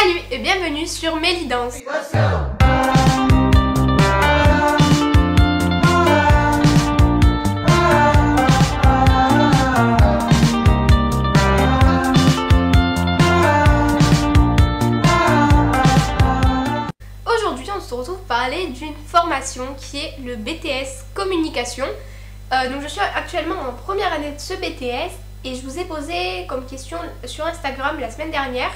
Salut et bienvenue sur Mélidance. Aujourd'hui on se retrouve pour parler d'une formation qui est le BTS Communication. Donc je suis actuellement en première année de ce BTS et je vous ai posé comme question sur Instagram la semaine dernière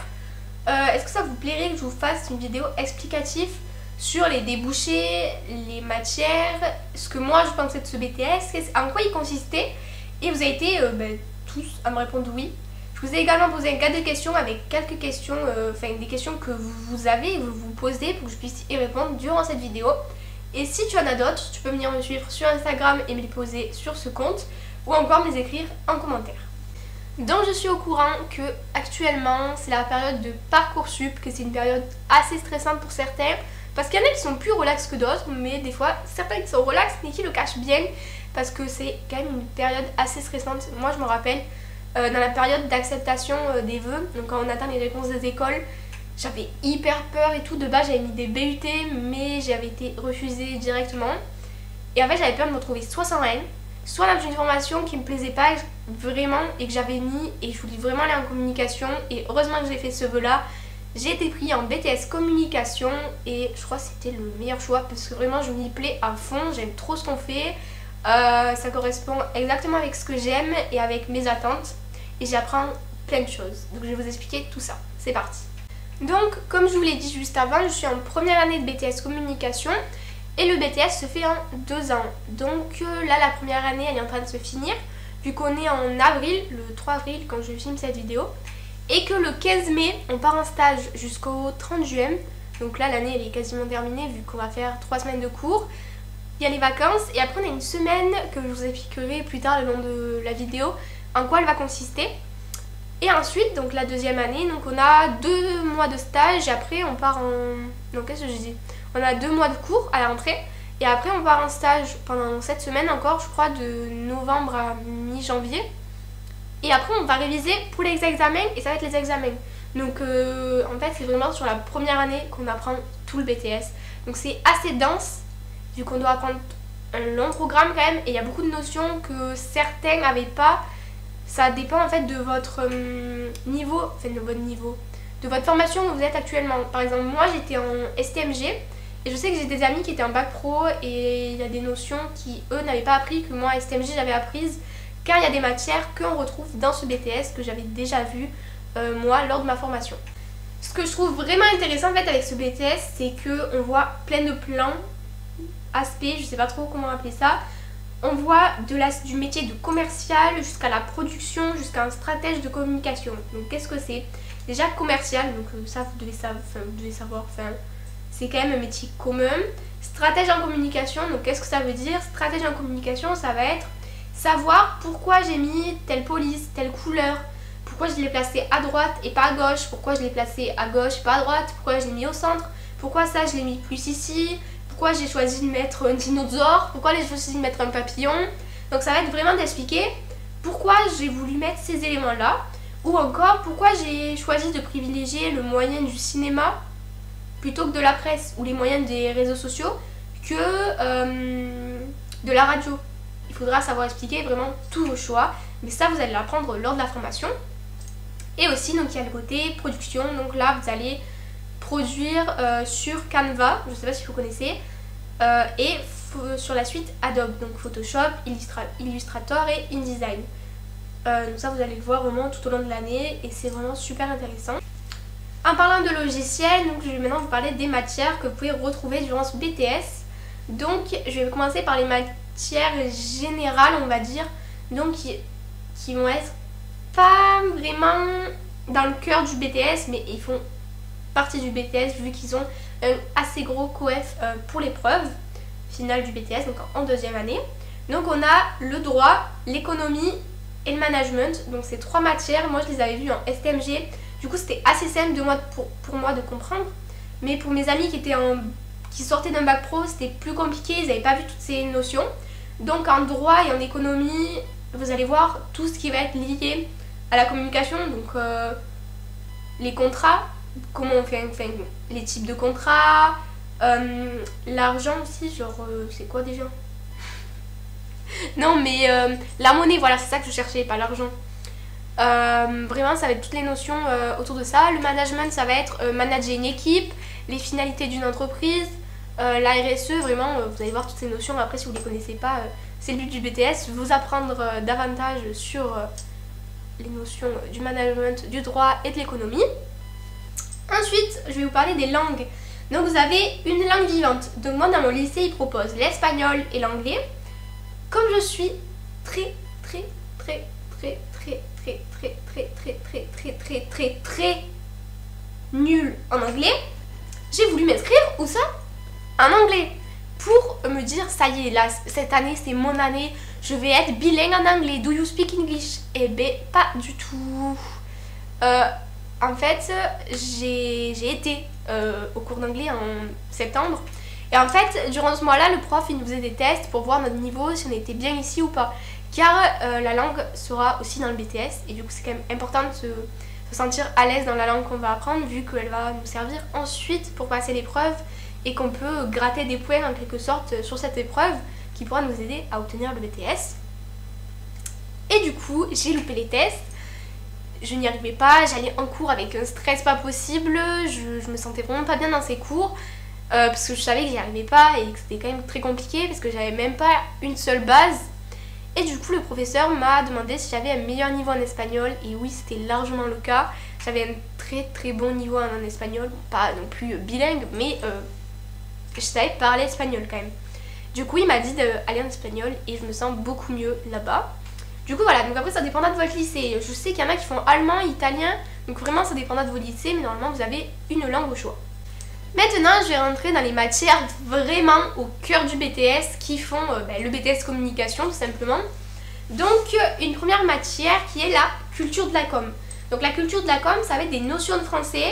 est-ce que ça vous plairait que je vous fasse une vidéo explicative sur les débouchés, les matières, ce que moi je pensais de ce BTS, en quoi il consistait, et vous avez été tous à me répondre oui. Je vous ai également posé un cas de questions avec quelques questions, des questions que vous avez et vous vous posez pour que je puisse y répondre durant cette vidéo. Et si tu en as d'autres, tu peux venir me suivre sur Instagram et me les poser sur ce compte ou encore me les écrire en commentaire. Donc je suis au courant que actuellement c'est la période de Parcoursup, que c'est une période assez stressante pour certains parce qu'il y en a qui sont plus relax que d'autres, mais des fois certains qui sont relax mais qui le cachent bien parce que c'est quand même une période assez stressante. Moi je me rappelle dans la période d'acceptation des vœux, donc quand on attend les réponses des écoles, j'avais hyper peur et tout. De base j'avais mis des BUT mais j'avais été refusée directement et en fait j'avais peur de me retrouver soit sans rien, soit dans une formation qui me plaisait pas vraiment et que j'avais mis et je voulais vraiment aller en communication, et heureusement que j'ai fait ce vœu là. J'ai été pris en BTS Communication et je crois que c'était le meilleur choix parce que vraiment je m'y plais à fond, j'aime trop ce qu'on fait, ça correspond exactement avec ce que j'aime et avec mes attentes et j'apprends plein de choses. Donc je vais vous expliquer tout ça, c'est parti. Donc comme je vous l'ai dit juste avant, je suis en première année de BTS Communication. Et le BTS se fait en 2 ans. Donc là, la première année, elle est en train de se finir. Vu qu'on est en avril, le 3 avril, quand je filme cette vidéo. Et que le 15 mai, on part en stage jusqu'au 30 juin. Donc là, l'année, elle est quasiment terminée, vu qu'on va faire 3 semaines de cours. Il y a les vacances. Et après, on a une semaine que je vous expliquerai plus tard le long de la vidéo, en quoi elle va consister. Et ensuite, donc la deuxième année, donc on a 2 mois de stage. Et après, on part en... Donc qu'est-ce que je dis ? On a 2 mois de cours à la rentrée et après on part en stage pendant 7 semaines encore, je crois, de novembre à mi-janvier. Et après on va réviser pour les examens et ça va être les examens. Donc en fait c'est vraiment sur la première année qu'on apprend tout le BTS. Donc c'est assez dense vu qu'on doit apprendre un long programme quand même et il y a beaucoup de notions que certains n'avaient pas. Ça dépend en fait de votre niveau, de votre formation où vous êtes actuellement. Par exemple moi j'étais en STMG. Et je sais que j'ai des amis qui étaient en bac pro et il y a des notions qui eux n'avaient pas appris, que moi à STMG j'avais apprises, car il y a des matières qu'on retrouve dans ce BTS que j'avais déjà vu moi lors de ma formation. Ce que je trouve vraiment intéressant en fait avec ce BTS, c'est qu'on voit plein de plans, aspects, je sais pas trop comment appeler ça. On voit du métier de commercial jusqu'à la production, jusqu'à un stratège de communication. Donc qu'est-ce que c'est? Déjà commercial, donc ça vous devez savoir, c'est quand même un métier commun. Stratège en communication, donc qu'est-ce que ça veut dire? Stratège en communication, ça va être savoir pourquoi j'ai mis telle police, telle couleur, pourquoi je l'ai placé à droite et pas à gauche, pourquoi je l'ai placé à gauche et pas à droite, pourquoi je l'ai mis au centre, pourquoi ça je l'ai mis plus ici, pourquoi j'ai choisi de mettre un dinosaure, pourquoi j'ai choisi de mettre un papillon. Donc ça va être vraiment d'expliquer pourquoi j'ai voulu mettre ces éléments là, ou encore pourquoi j'ai choisi de privilégier le moyen du cinéma plutôt que de la presse ou les moyens des réseaux sociaux que de la radio. Il faudra savoir expliquer vraiment tous vos choix, mais ça vous allez l'apprendre lors de la formation. Et aussi donc il y a le côté production, donc là vous allez produire sur Canva, je ne sais pas si vous connaissez, et sur la suite Adobe, donc Photoshop, Illustrator et InDesign. Donc ça vous allez le voir vraiment tout au long de l'année et c'est vraiment super intéressant. En parlant de logiciels, donc je vais maintenant vous parler des matières que vous pouvez retrouver durant ce BTS. Donc je vais commencer par les matières générales, on va dire, donc qui vont être pas vraiment dans le cœur du BTS, mais ils font partie du BTS vu qu'ils ont un assez gros coef pour l'épreuve finale du BTS, donc en 2e année. Donc on a le droit, l'économie et le management, donc ces 3 matières. Moi je les avais vues en STMG. Du coup c'était assez simple pour moi de comprendre, mais pour mes amis qui sortaient d'un bac pro, c'était plus compliqué, ils n'avaient pas vu toutes ces notions. Donc en droit et en économie, vous allez voir tout ce qui va être lié à la communication, donc les contrats, comment on fait, enfin, les types de contrats, l'argent aussi, genre, c'est quoi déjà? Non, mais la monnaie, voilà, c'est ça que je cherchais, pas l'argent. Vraiment, ça va être toutes les notions autour de ça. Le management, ça va être manager une équipe, les finalités d'une entreprise, la RSE, vraiment, vous allez voir toutes ces notions. Après, si vous ne les connaissez pas, c'est le but du BTS, vous apprendre davantage sur les notions du management, du droit et de l'économie. Ensuite, je vais vous parler des langues. Donc, vous avez une langue vivante. Donc, moi, dans mon lycée, ils proposent l'espagnol et l'anglais. Comme je suis très nulle en anglais, j'ai voulu m'inscrire où ça? En anglais, pour me dire ça y est, là cette année c'est mon année, je vais être bilingue en anglais. Do you speak English? Eh ben pas du tout. En fait j'ai été au cours d'anglais en septembre. Et en fait, durant ce mois-là, le prof il nous faisait des tests pour voir notre niveau, si on était bien ici ou pas. Car la langue sera aussi dans le BTS et du coup c'est quand même important de se sentir à l'aise dans la langue qu'on va apprendre vu qu'elle va nous servir ensuite pour passer l'épreuve et qu'on peut gratter des points en quelque sorte sur cette épreuve qui pourra nous aider à obtenir le BTS. Et du coup, j'ai loupé les tests. Je n'y arrivais pas, j'allais en cours avec un stress pas possible, je me sentais vraiment pas bien dans ces cours. Parce que je savais que j'y arrivais pas et que c'était quand même très compliqué parce que j'avais même pas une seule base. Et du coup le professeur m'a demandé si j'avais un meilleur niveau en espagnol et oui c'était largement le cas. J'avais un très bon niveau en espagnol, pas non plus bilingue mais je savais parler espagnol quand même. Du coup il m'a dit d'aller en espagnol et je me sens beaucoup mieux là-bas. Du coup voilà, donc après ça dépendra de votre lycée. Je sais qu'il y en a qui font allemand, italien, donc vraiment ça dépendra de vos lycées mais normalement vous avez une langue au choix. Maintenant, je vais rentrer dans les matières vraiment au cœur du BTS qui font le BTS communication tout simplement. Donc, une première matière qui est la culture de la com. Donc, la culture de la com, ça va être des notions de français,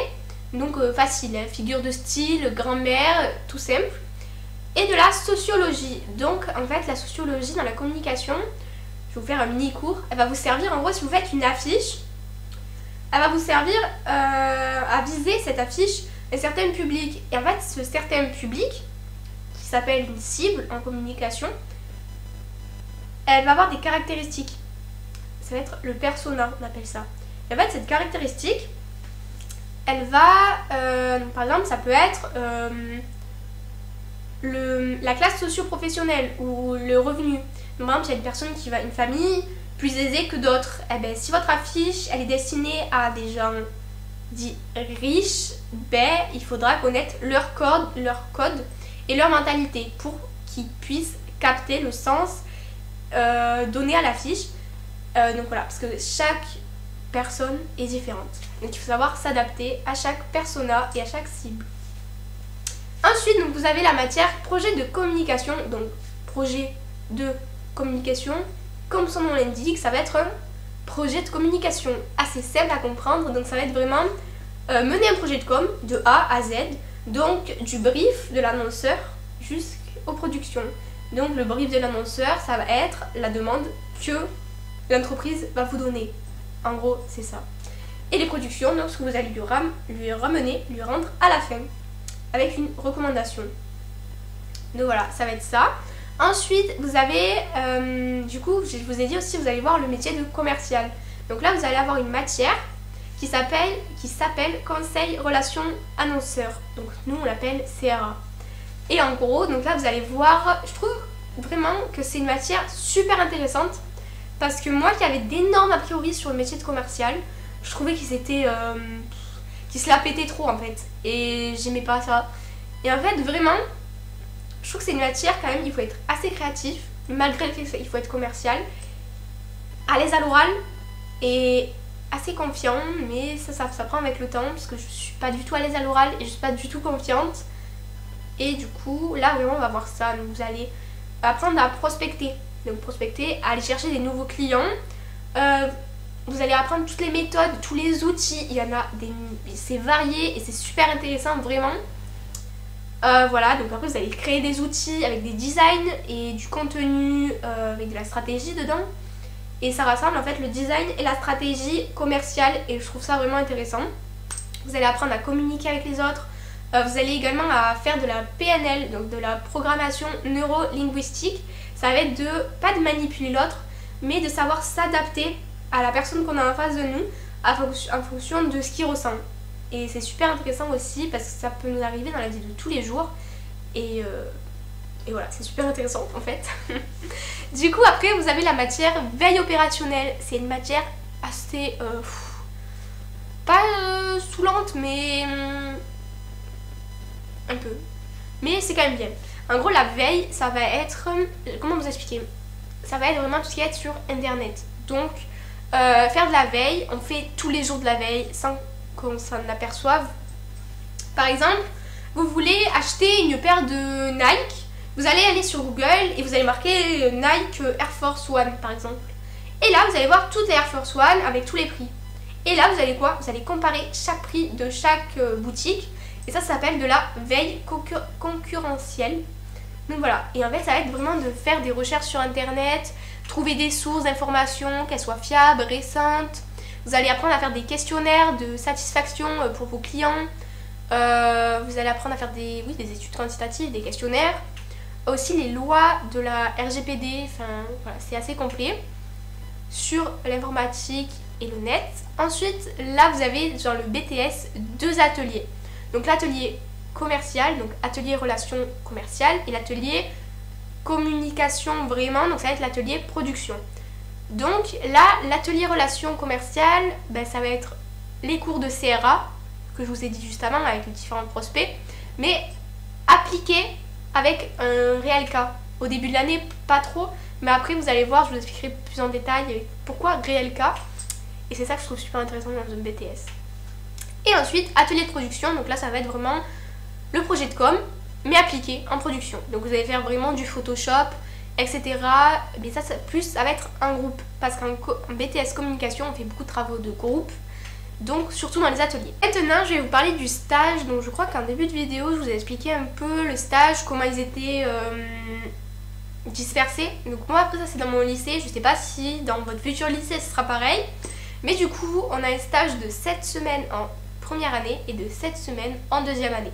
donc facile, hein, figure de style, grammaire, tout simple. Et de la sociologie. Donc, en fait, la sociologie dans la communication, je vais vous faire un mini cours. Elle va vous servir, en gros, si vous faites une affiche, elle va vous servir à viser cette affiche un certain public. Et en fait, ce certain public, qui s'appelle une cible en communication, elle va avoir des caractéristiques. Ça va être le persona, on appelle ça. Et en fait, cette caractéristique, elle va, par exemple, ça peut être la classe socio-professionnelle ou le revenu. Donc, par exemple, il y a une personne qui va, une famille plus aisée que d'autres. Eh ben, si votre affiche, elle est destinée à des gens dits riches, ben, il faudra connaître leur code et leur mentalité pour qu'ils puissent capter le sens donné à l'affiche. Donc voilà, parce que chaque personne est différente. Donc il faut savoir s'adapter à chaque persona et à chaque cible. Ensuite, donc, vous avez la matière projet de communication. Donc projet de communication, comme son nom l'indique, ça va être un projet de communication assez simple à comprendre. Donc ça va être vraiment mener un projet de com de A à Z, donc du brief de l'annonceur jusqu'aux productions. Donc le brief de l'annonceur, ça va être la demande que l'entreprise va vous donner. En gros, c'est ça. Et les productions, donc ce que vous allez lui rendre à la fin, avec une recommandation. Donc voilà, ça va être ça. Ensuite, vous avez, du coup, je vous ai dit aussi, vous allez voir le métier de commercial. Donc là, vous allez avoir une matière qui s'appelle Conseil Relations Annonceurs. Donc nous, on l'appelle CRA. Et en gros, donc là, vous allez voir, je trouve vraiment que c'est une matière super intéressante parce que moi qui avais d'énormes a priori sur le métier de commercial, je trouvais qu'ils se la pétaient trop en fait. Et j'aimais pas ça. Et en fait, vraiment, je trouve que c'est une matière quand même, il faut être assez créatif, malgré le fait qu'il faut être commercial, à l'aise à l'oral et assez confiant, mais ça prend avec le temps parce que je suis pas du tout à l'aise à l'oral et je suis pas du tout confiante. Et du coup, là vraiment on va voir ça. Donc, vous allez apprendre à prospecter. Donc prospecter, à aller chercher des nouveaux clients. Vous allez apprendre toutes les méthodes, tous les outils. Il y en a c'est varié et c'est super intéressant vraiment. Voilà, donc après vous allez créer des outils avec des designs et du contenu avec de la stratégie dedans. Et ça rassemble en fait le design et la stratégie commerciale et je trouve ça vraiment intéressant. Vous allez apprendre à communiquer avec les autres. Vous allez également à faire de la PNL, donc de la programmation neuro-linguistique. Ça va être de, pas de manipuler l'autre, mais de savoir s'adapter à la personne qu'on a en face de nous en fonction de ce qu'il ressent. Et c'est super intéressant aussi parce que ça peut nous arriver dans la vie de tous les jours. Et voilà, c'est super intéressant en fait. Du coup, après, vous avez la matière veille opérationnelle. C'est une matière assez... pas saoulante, mais... un peu. Mais c'est quand même bien. En gros, la veille, ça va être... comment vous expliquer? Ça va être vraiment tout ce qui est sur Internet. Donc, faire de la veille, on fait tous les jours de la veille sans qu'on s'en aperçoive. Par exemple, vous voulez acheter une paire de Nike. Vous allez aller sur Google et vous allez marquer Nike Air Force One par exemple. Et là, vous allez voir toutes les Air Force One avec tous les prix. Et là, vous allez quoi? Vous allez comparer chaque prix de chaque boutique. Et ça s'appelle de la veille concurrentielle. Donc voilà. Et en fait, ça va être vraiment de faire des recherches sur Internet, trouver des sources d'informations, qu'elles soient fiables, récentes. Vous allez apprendre à faire des questionnaires de satisfaction pour vos clients. Vous allez apprendre à faire des études quantitatives, des questionnaires. Aussi les lois de la RGPD, enfin voilà, c'est assez complet. Sur l'informatique et le net. Ensuite, là vous avez dans le BTS 2 ateliers. Donc l'atelier commercial, donc atelier relations commerciales, et l'atelier communication vraiment, donc ça va être l'atelier production. Donc là, l'atelier relations commerciales, ben, ça va être les cours de CRA, que je vous ai dit juste avant avec les différents prospects, mais appliqués avec un réel cas. Au début de l'année, pas trop, mais après vous allez voir, je vous expliquerai plus en détail pourquoi réel cas. Et c'est ça que je trouve super intéressant dans le BTS. Et ensuite, atelier de production, donc là ça va être vraiment le projet de com, mais appliqué en production. Donc vous allez faire vraiment du Photoshop, etc. Mais ça va être un groupe, parce qu'en BTS communication, on fait beaucoup de travaux de groupe, donc surtout dans les ateliers. Maintenant, je vais vous parler du stage. Donc je crois qu'en début de vidéo, je vous ai expliqué un peu le stage, comment ils étaient dispersés. Donc moi, après ça, c'est dans mon lycée. Je sais pas si dans votre futur lycée, ce sera pareil. Mais du coup, on a un stage de 7 semaines en première année et de 7 semaines en deuxième année.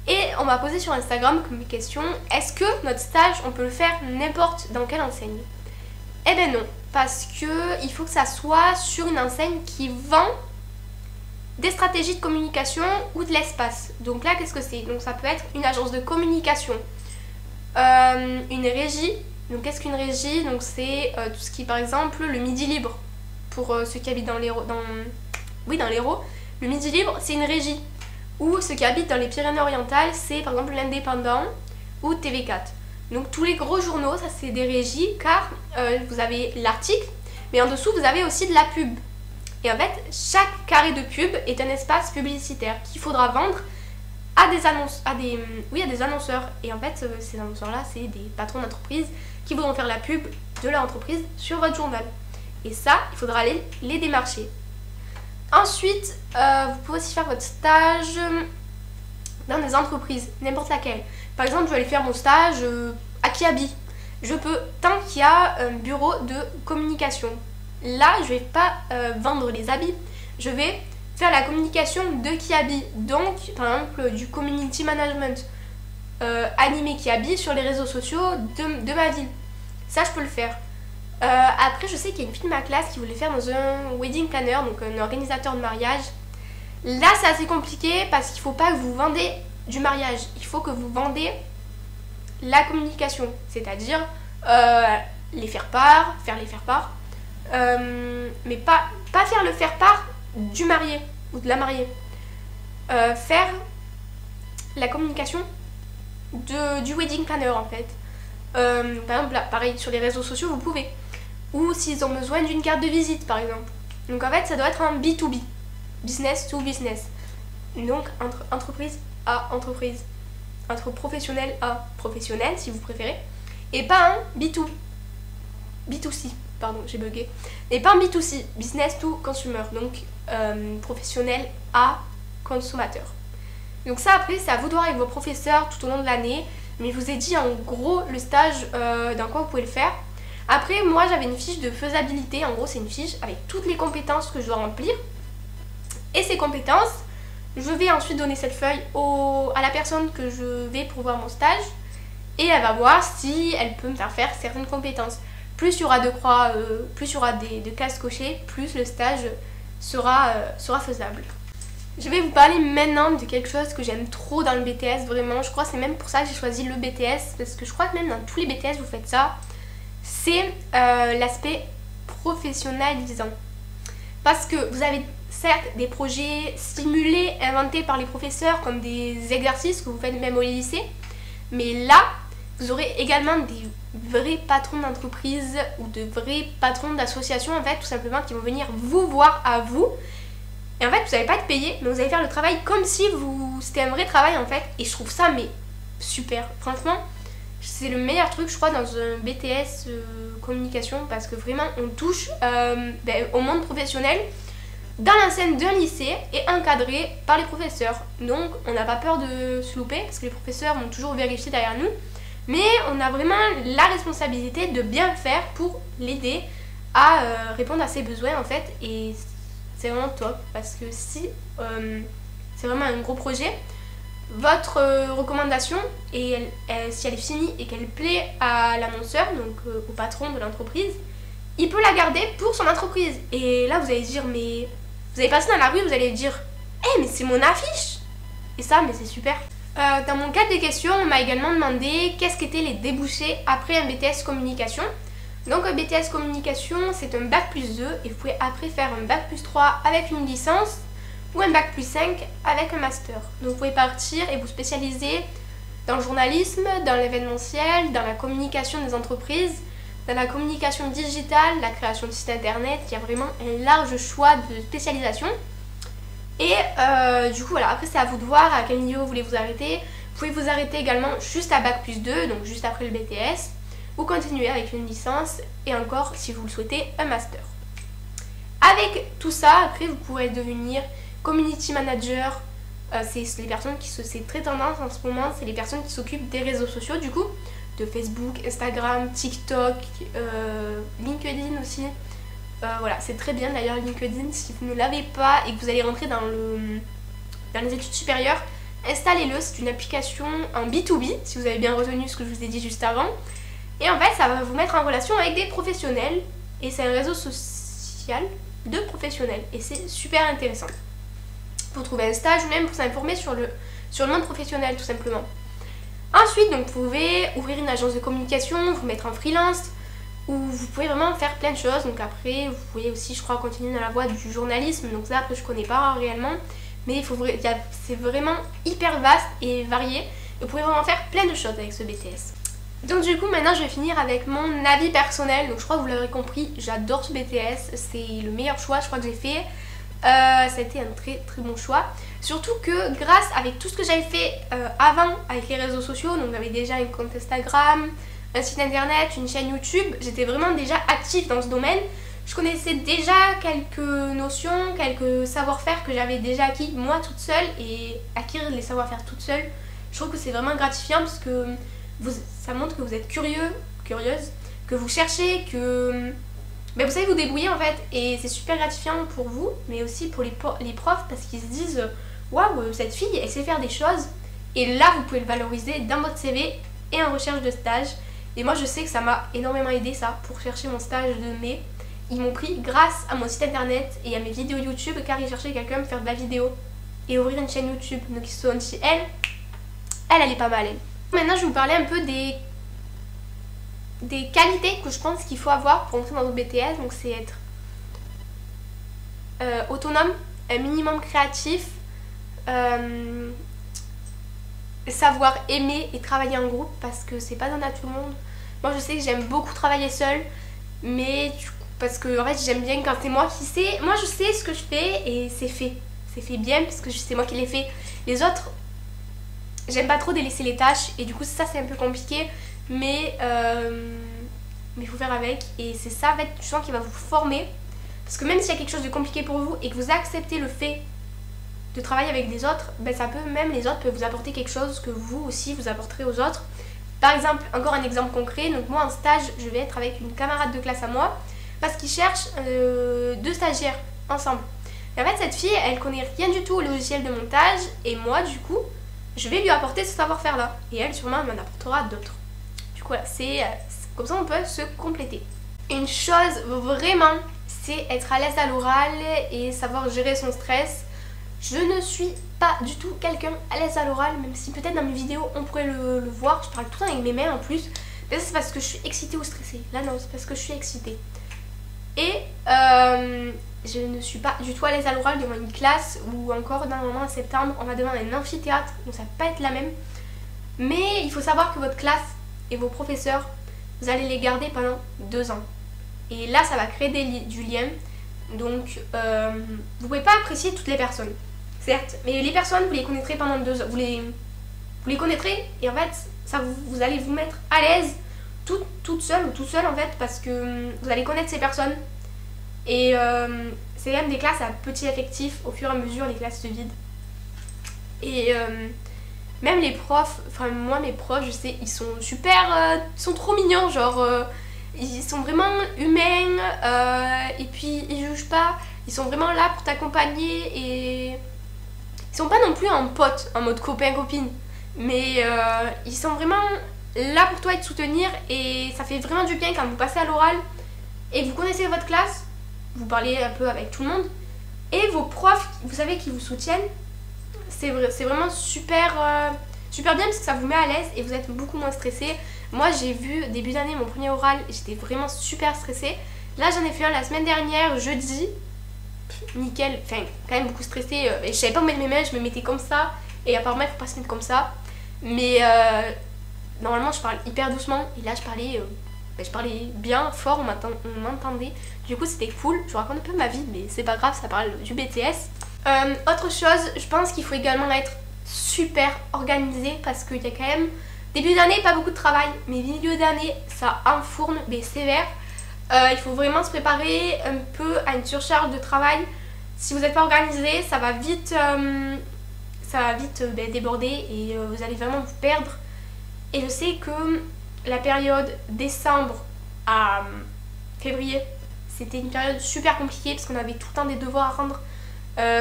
Et on m'a posé sur Instagram comme question, est-ce que notre stage, on peut le faire n'importe dans quelle enseigne? Eh ben non, parce que il faut que ça soit sur une enseigne qui vend des stratégies de communication ou de l'espace. Donc là, qu'est-ce que c'est? Donc ça peut être une agence de communication, une régie. Donc qu'est-ce qu'une régie? Donc c'est tout ce qui est par exemple le Midi Libre. Pour ceux qui habitent dans l'Hérault, le Midi Libre, c'est une régie. Ou ceux qui habitent dans les Pyrénées-Orientales, c'est par exemple l'Indépendant ou TV4. Donc tous les gros journaux, ça c'est des régies, car vous avez l'article, mais en dessous vous avez aussi de la pub. Et en fait, chaque carré de pub est un espace publicitaire qu'il faudra vendre à des annonceurs. Et en fait, ces annonceurs-là, c'est des patrons d'entreprise qui voudront faire la pub de leur entreprise sur votre journal. Et ça, il faudra aller les démarcher. Ensuite, vous pouvez aussi faire votre stage dans des entreprises, n'importe laquelle. Par exemple, je vais aller faire mon stage à Kiabi. Je peux, tant qu'il y a un bureau de communication. Là, je ne vais pas vendre les habits. Je vais faire la communication de Kiabi. Donc, par exemple, du community management. Animer Kiabi sur les réseaux sociaux de ma ville. Ça, je peux le faire. Après, je sais qu'il y a une fille de ma classe qui voulait faire dans un wedding planner, donc un organisateur de mariage. Là, c'est assez compliqué parce qu'il ne faut pas que vous vendez du mariage. Il faut que vous vendez la communication, c'est-à-dire les faire-part, faire les faire-part, mais pas faire le faire-part du marié ou de la mariée. Faire la communication du wedding planner en fait. Par exemple, là, pareil, sur les réseaux sociaux, vous pouvez. Ou s'ils ont besoin d'une carte de visite, par exemple. Donc en fait, ça doit être un B2B. Business to business. Donc, entre entreprise à entreprise. Entre professionnel à professionnel, si vous préférez. Et pas un B2. B2C, pardon, j'ai bugué. Et pas un B2C. Business to consumer. Donc, professionnel à consommateur. Donc ça, après, c'est à vous de voir avec vos professeurs tout au long de l'année. Mais je vous ai dit en gros le stage dans quoi vous pouvez le faire. Après, moi j'avais une fiche de faisabilité. En gros, c'est une fiche avec toutes les compétences que je dois remplir. Et ces compétences, Je vais ensuite donner cette feuille à la personne que je vais pour voir mon stage et elle va voir si elle peut me faire faire certaines compétences. Plus il y aura de croix, plus il y aura de cases cochées, plus le stage sera faisable. Je vais vous parler maintenant de quelque chose que j'aime trop dans le BTS, vraiment. Je crois que c'est même pour ça que j'ai choisi le BTS, parce que je crois que même dans tous les BTS vous faites ça. C'est l'aspect professionnalisant. Parce que vous avez certes des projets simulés, inventés par les professeurs, comme des exercices que vous faites même au lycée. Mais là, vous aurez également des vrais patrons d'entreprise ou de vrais patrons d'associations, en fait, tout simplement, qui vont venir vous voir à vous. Et en fait, vous n'allez pas être payé, mais vous allez faire le travail comme si c'était un vrai travail, en fait. Et je trouve ça, mais super. Franchement, c'est le meilleur truc, je crois, dans un BTS communication, parce que vraiment, on touche au monde professionnel dans l'enceinte d'un lycée et encadré par les professeurs. Donc, on n'a pas peur de se louper, parce que les professeurs vont toujours vérifier derrière nous. Mais on a vraiment la responsabilité de bien faire pour l'aider à répondre à ses besoins, en fait. Et c'est vraiment top, parce que si c'est vraiment un gros projet, votre recommandation, et si elle est finie et qu'elle plaît à l'annonceur, donc au patron de l'entreprise, il peut la garder pour son entreprise. Et là, vous allez dire, mais vous allez passer dans la rue, vous allez dire, mais c'est mon affiche. Et ça, mais c'est super. Dans mon cadre des questions, on m'a également demandé qu'est-ce qu'étaient les débouchés après un BTS communication. Donc un BTS communication, c'est un bac+2 et vous pouvez après faire un bac+3 avec une licence ou un bac+5 avec un master. Donc vous pouvez partir et vous spécialiser dans le journalisme, dans l'événementiel, dans la communication des entreprises, dans la communication digitale, la création de sites internet. Il y a vraiment un large choix de spécialisation. Et du coup voilà, après c'est à vous de voir à quel niveau vous voulez vous arrêter. Vous pouvez vous arrêter également juste à bac+2, donc juste après le BTS, ou continuer avec une licence et encore, si vous le souhaitez, un master. Avec tout ça, après vous pourrez devenir community manager. C'est les personnes c'est très tendance en ce moment, c'est les personnes qui s'occupent des réseaux sociaux du coup, de Facebook, Instagram, TikTok, LinkedIn aussi. Voilà, c'est très bien d'ailleurs LinkedIn, si vous ne l'avez pas et que vous allez rentrer dans les études supérieures, installez-le, c'est une application en B2B, si vous avez bien retenu ce que je vous ai dit juste avant. Et en fait, ça va vous mettre en relation avec des professionnels et c'est un réseau social de professionnels et c'est super intéressant pour trouver un stage ou même pour s'informer sur le monde professionnel tout simplement. Ensuite, donc, vous pouvez ouvrir une agence de communication, vous mettre en freelance, où vous pouvez vraiment faire plein de choses. Donc après, vous pouvez aussi, je crois, continuer dans la voie du journalisme. Donc ça, après, je connais pas réellement. Mais c'est vraiment hyper vaste et varié. Et vous pouvez vraiment faire plein de choses avec ce BTS. Donc du coup, maintenant, je vais finir avec mon avis personnel. Donc je crois que vous l'aurez compris, j'adore ce BTS. C'est le meilleur choix, je crois, que j'ai fait. Ça a été un très très bon choix. Surtout que grâce avec tout ce que j'avais fait avant avec les réseaux sociaux, donc j'avais déjà un compte Instagram, un site internet, une chaîne YouTube, j'étais vraiment déjà active dans ce domaine. Je connaissais déjà quelques notions, quelques savoir-faire que j'avais déjà acquis moi toute seule, et acquérir les savoir-faire toute seule, je trouve que c'est vraiment gratifiant parce que ça montre que vous êtes curieuse, que vous cherchez, que vous savez vous débrouiller en fait, et c'est super gratifiant pour vous, mais aussi pour les profs parce qu'ils se disent waouh, cette fille elle sait faire des choses, et là vous pouvez le valoriser dans votre CV et en recherche de stage. Et moi je sais que ça m'a énormément aidé ça pour chercher mon stage de mai. Ils m'ont pris grâce à mon site internet et à mes vidéos YouTube car ils cherchaient quelqu'un pour faire de la vidéo et ouvrir une chaîne YouTube. Donc ils se sont dit elle est pas mal elle. Maintenant je vais vous parler un peu des qualités que je pense qu'il faut avoir pour entrer dans notre BTS. Donc c'est être autonome, un minimum créatif, savoir aimer et travailler en groupe parce que c'est pas donné à tout le monde. Moi je sais que j'aime beaucoup travailler seule, mais parce que en fait j'aime bien quand c'est moi qui sais. Moi je sais ce que je fais et c'est fait bien parce que c'est moi qui l'ai fait. Les autres, j'aime pas trop délaisser les tâches et du coup ça c'est un peu compliqué, mais il faut faire avec, et c'est ça en fait je sens qui va vous former, parce que même s'il y a quelque chose de compliqué pour vous et que vous acceptez le fait de travailler avec des autres, ça peut, même les autres peuvent vous apporter quelque chose que vous aussi vous apporterez aux autres. Par exemple, encore un exemple concret, donc moi en stage je vais être avec une camarade de classe à moi parce qu'ils cherchent 2 stagiaires ensemble. Et en fait cette fille elle connaît rien du tout au logiciel de montage et moi du coup je vais lui apporter ce savoir-faire là et elle sûrement m'en apportera d'autres. Du coup voilà, c'est comme ça on peut se compléter. Une chose vraiment, c'est être à l'aise à l'oral et savoir gérer son stress. Je ne suis pas du tout quelqu'un à l'aise à l'oral, même si peut-être dans mes vidéos on pourrait le voir. Je parle tout le temps avec mes mains en plus. Mais ça c'est parce que je suis excitée ou stressée. Là non, c'est parce que je suis excitée. Et je ne suis pas du tout à l'aise à l'oral devant une classe ou encore normalement en septembre on va devant un amphithéâtre, donc ça va pas être la même. Mais il faut savoir que votre classe et vos professeurs, vous allez les garder pendant 2 ans. Et là ça va créer du lien. Donc vous pouvez pas apprécier toutes les personnes, certes, mais les personnes vous les connaîtrez pendant 2 ans. Vous les connaîtrez et en fait ça vous allez vous mettre à l'aise toute seule ou tout seul en fait parce que vous allez connaître ces personnes. Et c'est quand même des classes à petit effectif, au fur et à mesure les classes se vident. Et même les profs, enfin moi mes profs je sais ils sont super, ils sont trop mignons genre ils sont vraiment humains et puis ils jugent pas, ils sont vraiment là pour t'accompagner et ils sont pas non plus en pote, en mode copain-copine, mais ils sont vraiment là pour toi et te soutenir et ça fait vraiment du bien quand vous passez à l'oral et vous connaissez votre classe, vous parlez un peu avec tout le monde et vos profs, vous savez qui vous soutiennent, c'est vraiment super, super bien parce que ça vous met à l'aise et vous êtes beaucoup moins stressé. Moi j'ai vu début d'année mon premier oral, j'étais vraiment super stressée. Là j'en ai fait un la semaine dernière, jeudi, nickel, enfin quand même beaucoup stressée. Je savais pas où mettre mes mains, je me mettais comme ça et apparemment il faut pas se mettre comme ça. Mais normalement je parle hyper doucement et là je parlais bien fort, on m'entendait. Du coup c'était cool, je vous raconte un peu ma vie mais c'est pas grave, ça parle du BTS. Autre chose, je pense qu'il faut également être super organisé parce qu'il y a quand même début d'année pas beaucoup de travail, mais milieu d'année ça enfourne mais sévère. Il faut vraiment se préparer un peu à une surcharge de travail. Si vous n'êtes pas organisé, ça va vite déborder et vous allez vraiment vous perdre. Et je sais que la période décembre à février, c'était une période super compliquée parce qu'on avait tout le temps des devoirs à rendre.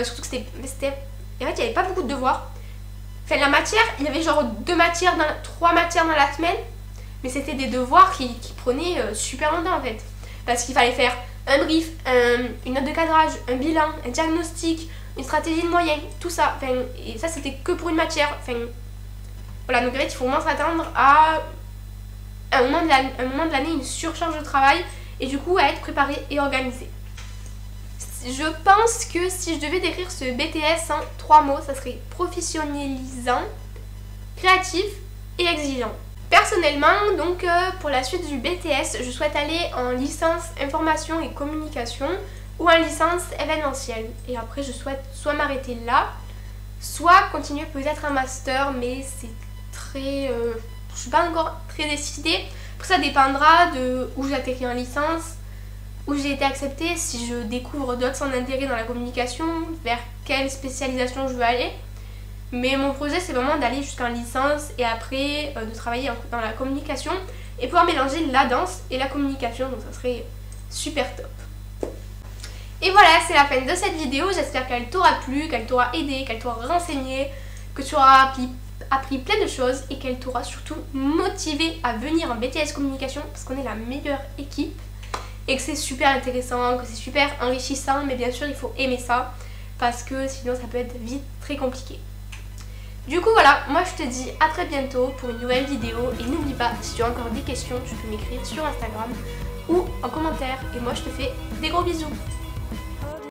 Surtout que c'était... En fait, il n'y avait pas beaucoup de devoirs. Enfin, la matière, il y avait genre 3 matières dans la semaine. Mais c'était des devoirs qui prenaient super longtemps en fait. Parce qu'il fallait faire un brief, une note de cadrage, un bilan, un diagnostic, une stratégie de moyens, tout ça. Enfin, et ça c'était que pour une matière. Enfin, voilà, donc en fait, il faut vraiment s'attendre à un moment de l'année, une surcharge de travail. Et du coup, à être préparé et organisé. Je pense que si je devais décrire ce BTS en 3 mots, ça serait professionnalisant, créatif et exigeant. Personnellement, donc pour la suite du BTS, je souhaite aller en licence information et communication ou en licence événementielle. Et après, je souhaite soit m'arrêter là, soit continuer peut-être un master, mais c'est très... je suis pas encore très décidée. Après, ça dépendra de où j'atterris en licence, où j'ai été acceptée, si je découvre d'autres centres d'intérêt dans la communication, vers quelle spécialisation je veux aller. Mais mon projet c'est vraiment d'aller jusqu'en licence et après de travailler dans la communication et pouvoir mélanger la danse et la communication, donc ça serait super top. Et voilà, c'est la fin de cette vidéo, j'espère qu'elle t'aura plu, qu'elle t'aura aidé, qu'elle t'aura renseigné, que tu auras appris plein de choses et qu'elle t'aura surtout motivé à venir en BTS communication parce qu'on est la meilleure équipe. Et que c'est super intéressant, que c'est super enrichissant, mais bien sûr il faut aimer ça parce que sinon ça peut être vite très compliqué. Du coup voilà, moi je te dis à très bientôt pour une nouvelle vidéo et n'oublie pas, si tu as encore des questions, tu peux m'écrire sur Instagram ou en commentaire et moi je te fais des gros bisous.